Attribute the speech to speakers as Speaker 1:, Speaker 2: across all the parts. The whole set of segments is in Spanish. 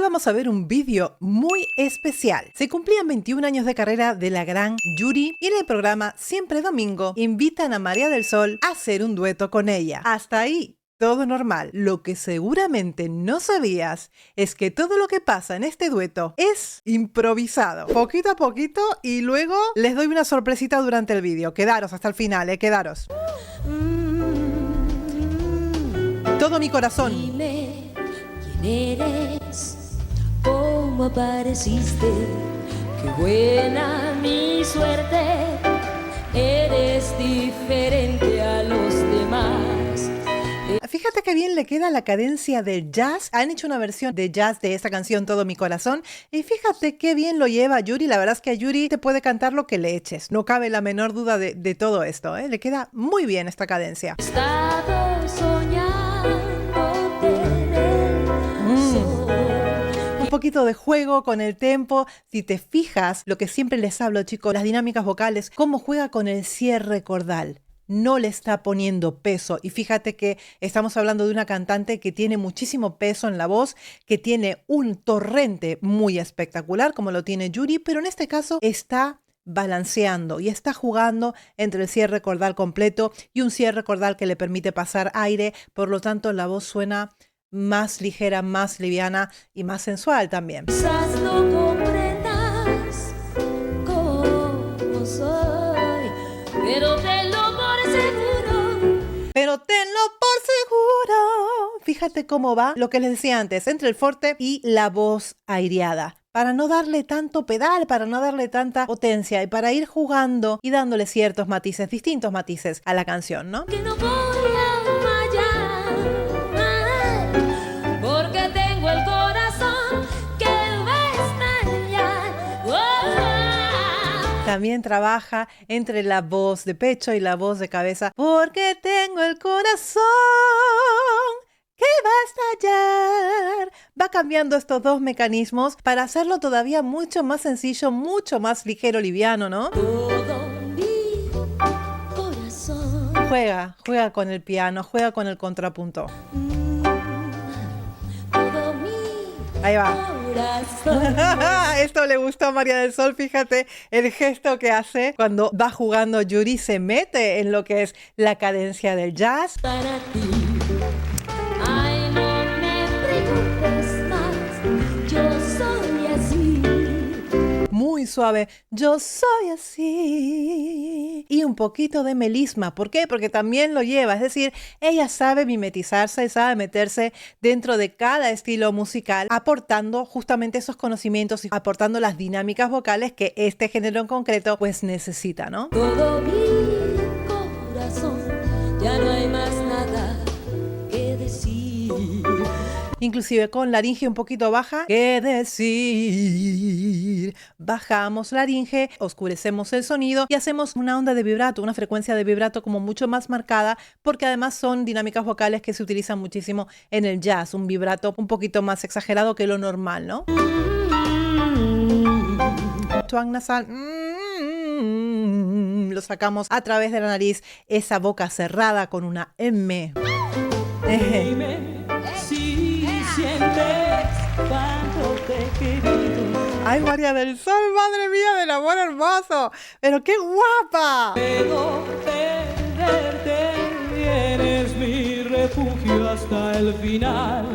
Speaker 1: vamos a ver un vídeo muy especial. Se cumplían 21 años de carrera de la gran Yuri y en el programa Siempre Domingo invitan a María del Sol a hacer un dueto con ella. Hasta ahí todo normal. Lo que seguramente no sabías es que todo lo que pasa en este dueto es improvisado, poquito a poquito, y luego les doy una sorpresita durante el vídeo. Quedaros hasta el final, quedaros. Todo mi corazón.
Speaker 2: Dime quién eres, cómo apareciste, qué buena mi suerte, eres diferente a los demás.
Speaker 1: Fíjate qué bien le queda la cadencia del jazz. Han hecho una versión de jazz de esta canción Todo mi corazón y fíjate qué bien lo lleva Yuri. La verdad es que a Yuri te puede cantar lo que le eches. No cabe la menor duda de todo esto, ¿eh? Le queda muy bien esta cadencia.
Speaker 2: He estado soñando tener
Speaker 1: Un poquito de juego con el tempo. Si te fijas, lo que siempre les hablo, chicos, las dinámicas vocales, cómo juega con el cierre cordal. No le está poniendo peso. Y fíjate que estamos hablando de una cantante que tiene muchísimo peso en la voz, que tiene un torrente muy espectacular, como lo tiene Yuri, pero en este caso está balanceando y está jugando entre el cierre cordal completo y un cierre cordal que le permite pasar aire. Por lo tanto, la voz suena más ligera, más liviana y más sensual también.
Speaker 2: Quizás no comprendas cómo soy, pero tenlo por seguro.
Speaker 1: Pero tenlo por seguro. Fíjate cómo va lo que les decía antes, entre el forte y la voz aireada. Para no darle tanto pedal, para no darle tanta potencia y para ir jugando y dándole ciertos matices, distintos matices a la canción, ¿no?
Speaker 2: Que no voy a fallar, porque tengo el corazón que va a estallar. Oh.
Speaker 1: También trabaja entre la voz de pecho y la voz de cabeza, porque tengo el corazón que va a estallar. Va cambiando estos dos mecanismos para hacerlo todavía mucho más sencillo, mucho más ligero, liviano, ¿no?
Speaker 2: Todo mi corazón.
Speaker 1: Juega con el piano, juega con el contrapunto.
Speaker 2: Todo mi
Speaker 1: Ahí va.
Speaker 2: corazón.
Speaker 1: Esto le gustó a María del Sol, fíjate el gesto que hace cuando va jugando Yuri, se mete en lo que es la cadencia del jazz.
Speaker 2: Para ti. Ay, no me preguntes más, yo soy así.
Speaker 1: Muy suave, yo soy así. Y un poquito de melisma. ¿Por qué? Porque también lo lleva. Es decir, ella sabe mimetizarse, sabe meterse dentro de cada estilo musical, aportando justamente esos conocimientos y aportando las dinámicas vocales que este género en concreto pues necesita, ¿no?
Speaker 2: Todo mi corazón, ya no hay más nada que decir.
Speaker 1: Inclusive con laringe un poquito baja. ¿Qué decir? Bajamos laringe, oscurecemos el sonido y hacemos una onda de vibrato, una frecuencia de vibrato como mucho más marcada, porque además son dinámicas vocales que se utilizan muchísimo en el jazz, un vibrato un poquito más exagerado que lo normal, ¿no? Twang nasal. Lo sacamos a través de la nariz, esa boca cerrada con una M.
Speaker 3: Dime si sientes cuánto te he querido.
Speaker 1: ¡Ay, María del Sol! ¡Madre mía del amor hermoso! ¡Pero qué guapa!
Speaker 3: Puedo perderte y eres mi refugio hasta el final.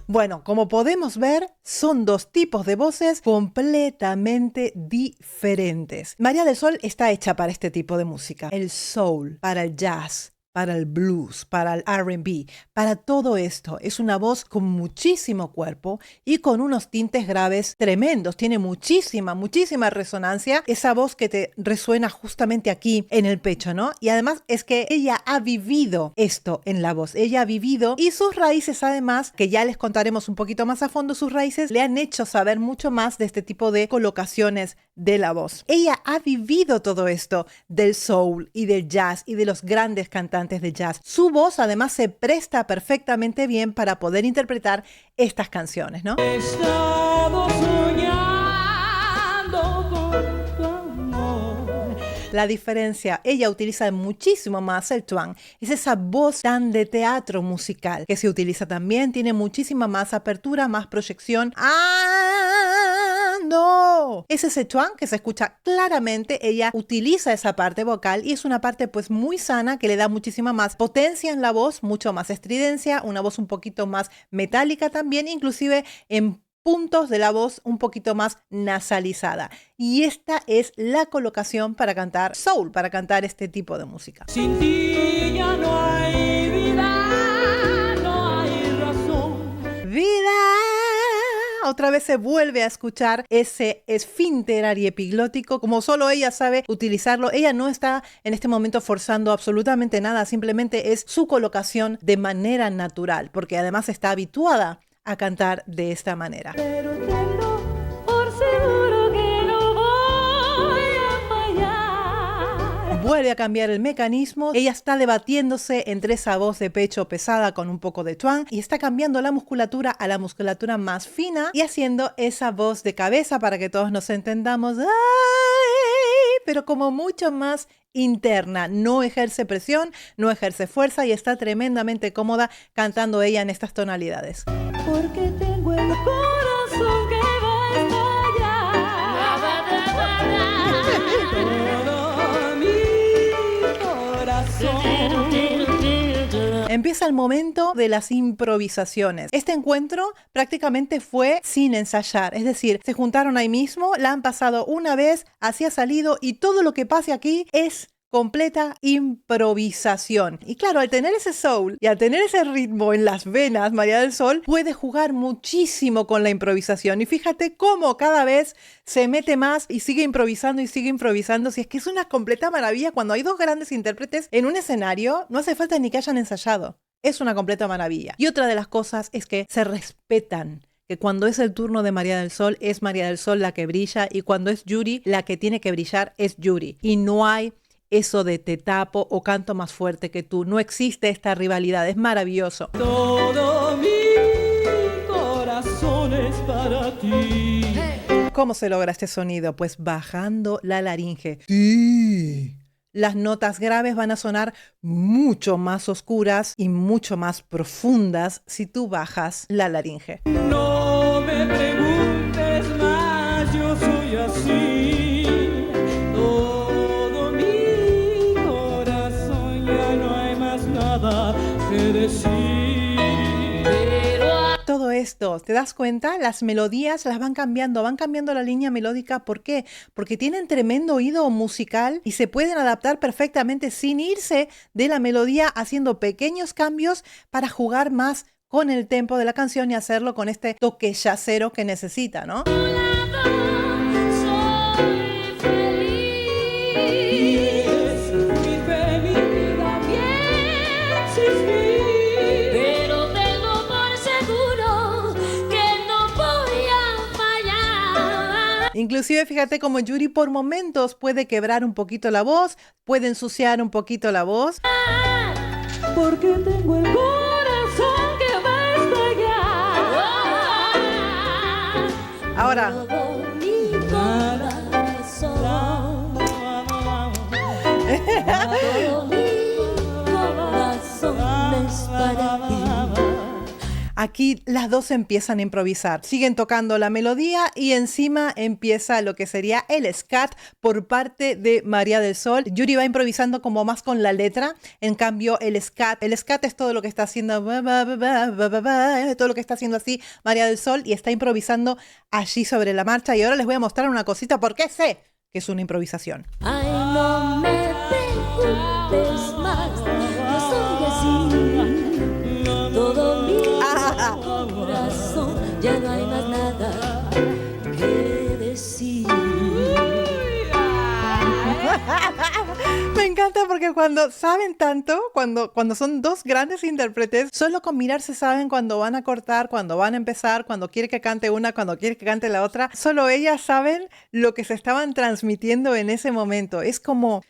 Speaker 1: Bueno, como podemos ver, son dos tipos de voces completamente diferentes. María del Sol está hecha para este tipo de música. El soul, para el jazz, para el blues, para el R&B, para todo esto. Es una voz con muchísimo cuerpo y con unos tintes graves tremendos. Tiene muchísima resonancia. Esa voz que te resuena justamente aquí en el pecho, ¿no? Y además es que ella ha vivido esto en la voz. Ella ha vivido y sus raíces, además, que ya les contaremos un poquito más a fondo, sus raíces le han hecho saber mucho más de este tipo de colocaciones de la voz. Ella ha vivido todo esto del soul y del jazz y de los grandes cantantes de jazz. Su voz además se presta perfectamente bien para poder interpretar estas canciones, ¿no?
Speaker 3: He estado soñando con tu amor.
Speaker 1: La diferencia, ella utiliza muchísimo más el twang. Es esa voz tan de teatro musical que se utiliza también. Tiene muchísima más apertura, más proyección. ¡Ah, no! Es ese twang que se escucha claramente. Ella utiliza esa parte vocal y es una parte pues muy sana que le da muchísima más potencia en la voz, mucho más estridencia, una voz un poquito más metálica también, inclusive en puntos de la voz un poquito más nasalizada. Y esta es la colocación para cantar soul, para cantar este tipo de música.
Speaker 3: Sin ti ya no hay vida, no hay razón.
Speaker 1: ¡Vida! Otra vez se vuelve a escuchar ese esfínter ariepiglótico, como solo ella sabe utilizarlo. Ella no está en este momento forzando absolutamente nada, simplemente es su colocación de manera natural, porque además está habituada a cantar de esta manera.
Speaker 3: Pero tengo por seguro que no voy a fallar.
Speaker 1: Vuelve a cambiar el mecanismo. Ella está debatiéndose entre esa voz de pecho pesada con un poco de twang y está cambiando la musculatura a la musculatura más fina y haciendo esa voz de cabeza para que todos nos entendamos. ¡Ay! Pero como mucho más interna, no ejerce presión, no ejerce fuerza y está tremendamente cómoda cantando ella en estas tonalidades.
Speaker 3: Porque tengo el corazón que va a estallar. Todo mi corazón.
Speaker 1: Empieza el momento de las improvisaciones. Este encuentro prácticamente fue sin ensayar, es decir, se juntaron ahí mismo, la han pasado una vez, así ha salido y todo lo que pase aquí es completa improvisación. Y claro, al tener ese soul y al tener ese ritmo en las venas, María del Sol puede jugar muchísimo con la improvisación. Y fíjate cómo cada vez se mete más y sigue improvisando y sigue improvisando. Si es que es una completa maravilla cuando hay dos grandes intérpretes en un escenario, no hace falta ni que hayan ensayado. Es una completa maravilla. Y otra de las cosas es que se respetan. Que cuando es el turno de María del Sol, es María del Sol la que brilla y cuando es Yuri, la que tiene que brillar es Yuri. Y no hay eso de te tapo o canto más fuerte que tú. No existe esta rivalidad, es maravilloso.
Speaker 3: Todo mi corazón es para ti.
Speaker 1: ¿Cómo se logra este sonido? Pues bajando la laringe. Sí. Las notas graves van a sonar mucho más oscuras y mucho más profundas si tú bajas la laringe.
Speaker 3: No me preguntes más, yo soy así. Todo mi corazón ya no hay más nada que decir.
Speaker 1: Todo esto, ¿te das cuenta? Las melodías las van cambiando la línea melódica. ¿Por qué? Porque tienen tremendo oído musical y se pueden adaptar perfectamente sin irse de la melodía, haciendo pequeños cambios para jugar más con el tempo de la canción y hacerlo con este toque yacero que necesita, ¿no? Inclusive fíjate como Yuri por momentos puede quebrar un poquito la voz, puede ensuciar un poquito la voz.
Speaker 3: Porque tengo el corazón que va a estallar.
Speaker 1: Ahora.
Speaker 2: Todo mi corazón, todo mi corazón es para ti.
Speaker 1: Aquí las dos empiezan a improvisar, siguen tocando la melodía y encima empieza lo que sería el scat por parte de María del Sol. Yuri va improvisando como más con la letra, en cambio el scat es todo lo que está haciendo, todo lo que está haciendo así María del Sol y está improvisando allí sobre la marcha. Y ahora les voy a mostrar una cosita porque sé que es una improvisación.
Speaker 2: Ay, no me preguntes más, yo soy así. Todo mi corazón, ya no hay más nada que decir.
Speaker 1: Me encanta porque cuando saben tanto, cuando son dos grandes intérpretes, solo con mirarse saben cuando van a cortar, cuando van a empezar, cuando quiere que cante una, cuando quiere que cante la otra. Solo ellas saben lo que se estaban transmitiendo en ese momento. Es como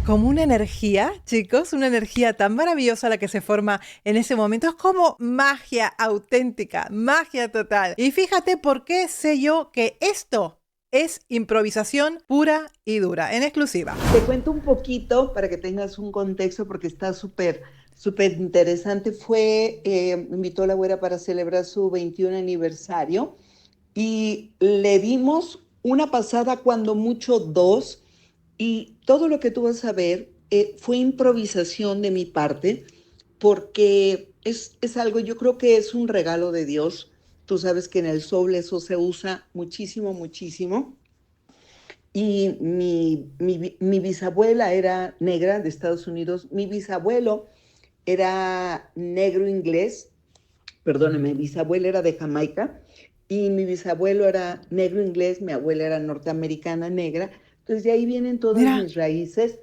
Speaker 1: una energía, chicos, una energía tan maravillosa la que se forma en ese momento. Es como magia auténtica, magia total. Y fíjate por qué sé yo que esto es improvisación pura y dura, en exclusiva.
Speaker 4: Te cuento un poquito para que tengas un contexto porque está súper interesante. Me invitó a la güera para celebrar su 21 aniversario y le dimos una pasada, cuando mucho dos, y todo lo que tú vas a ver fue improvisación de mi parte, porque es algo, yo creo que es un regalo de Dios. Tú sabes que en el soul eso se usa muchísimo, muchísimo. Y mi bisabuela era negra de Estados Unidos, mi bisabuelo era negro inglés, perdóneme, mi bisabuela era de Jamaica, y mi bisabuelo era negro inglés, mi abuela era norteamericana negra. Entonces de ahí vienen todas mis raíces.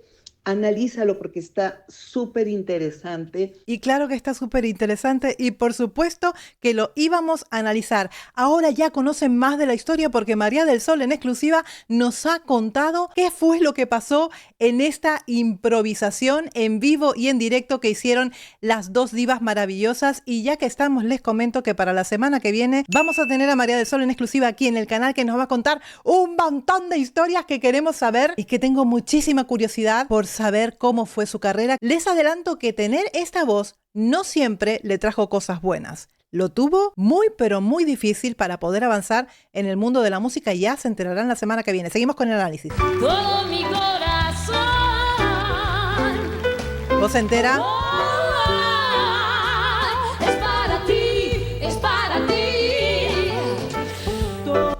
Speaker 4: Analízalo porque está súper interesante.
Speaker 1: Y claro que está súper interesante y por supuesto que lo íbamos a analizar. Ahora ya conocen más de la historia porque María del Sol en exclusiva nos ha contado qué fue lo que pasó en esta improvisación en vivo y en directo que hicieron las dos divas maravillosas. Y ya que estamos, les comento que para la semana que viene vamos a tener a María del Sol en exclusiva aquí en el canal, que nos va a contar un montón de historias que queremos saber y que tengo muchísima curiosidad por saber cómo fue su carrera. Les adelanto que tener esta voz no siempre le trajo cosas buenas. Lo tuvo muy pero muy difícil para poder avanzar en el mundo de la música y ya se enterarán la semana que viene. Seguimos con el análisis.
Speaker 2: Todo mi corazón.
Speaker 1: Voz entera.
Speaker 2: Es para ti, es para ti.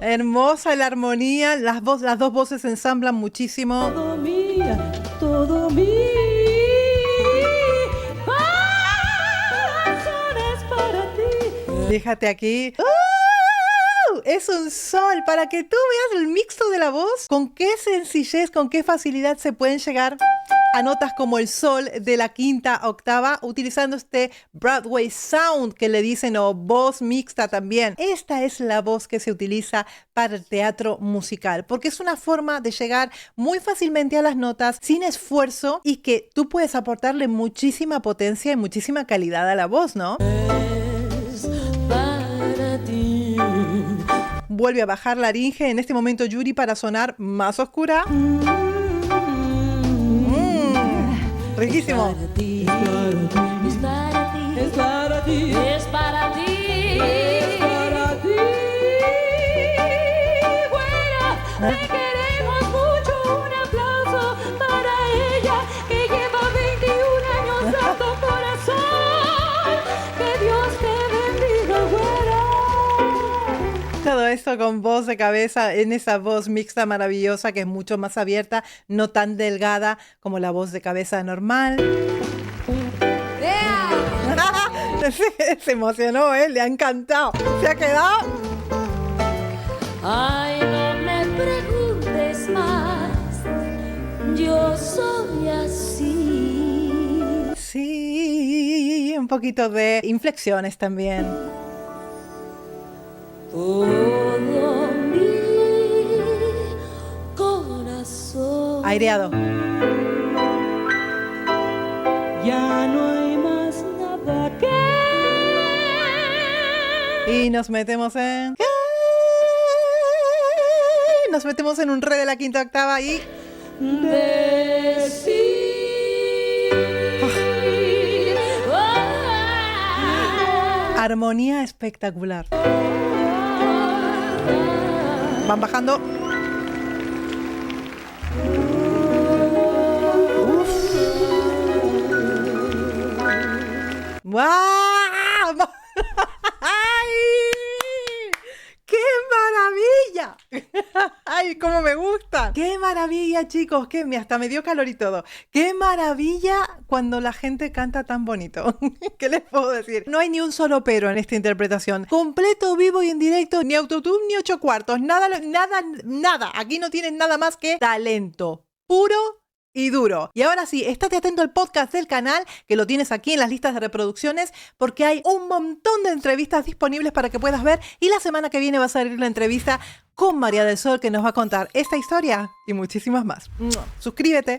Speaker 1: Hermosa la armonía, las dos voces se ensamblan muchísimo.
Speaker 3: Todo mía, todo mi corazón es para ti.
Speaker 1: Fíjate aquí. Es un sol para que tú veas el mixto de la voz. Con qué sencillez, con qué facilidad se pueden llegar a notas como el sol de la quinta octava utilizando este Broadway sound que le dicen, o voz mixta también. Esta es la voz que se utiliza para el teatro musical porque es una forma de llegar muy fácilmente a las notas sin esfuerzo y que tú puedes aportarle muchísima potencia y muchísima calidad a la voz, ¿no?
Speaker 2: Es para ti.
Speaker 1: Vuelve a bajar la laringe en este momento Yuri para sonar más oscura. Riquísimo.
Speaker 2: Es para ti.
Speaker 3: Es para ti.
Speaker 2: Es para ti.
Speaker 3: Es para ti.
Speaker 2: Güera, te queremos mucho. Un aplauso para ella que lleva 21 años dando corazón. Que Dios te bendiga, güera.
Speaker 1: Todo esto con voz de cabeza, en esa voz mixta maravillosa que es mucho más abierta, no tan delgada como la voz de cabeza normal. Se emocionó, le ha encantado. Se ha quedado.
Speaker 2: Ay, no me preguntes más. Yo soy así.
Speaker 1: Sí, un poquito de inflexiones también.
Speaker 2: Todo mi corazón.
Speaker 1: Aireado.
Speaker 3: Ya no hay más nada que.
Speaker 1: Y nos metemos en... Nos metemos en un re de la quinta octava y...
Speaker 2: Decir.
Speaker 1: Armonía espectacular. Van bajando. ¡Wow! ¡Ay! ¡Qué maravilla! ¡Ay, cómo me gusta! ¡Qué maravilla, chicos! Hasta me dio calor y todo. ¡Qué maravilla cuando la gente canta tan bonito! ¿Qué les puedo decir? No hay ni un solo pero en esta interpretación. Completo, vivo y en directo. Ni autotune ni 8 cuartos. Nada, nada, nada. Aquí no tienen nada más que talento. Puro y duro. Y ahora sí, estate atento al podcast del canal, que lo tienes aquí en las listas de reproducciones, porque hay un montón de entrevistas disponibles para que puedas ver. Y la semana que viene va a salir la entrevista con María del Sol, que nos va a contar esta historia y muchísimas más. Suscríbete.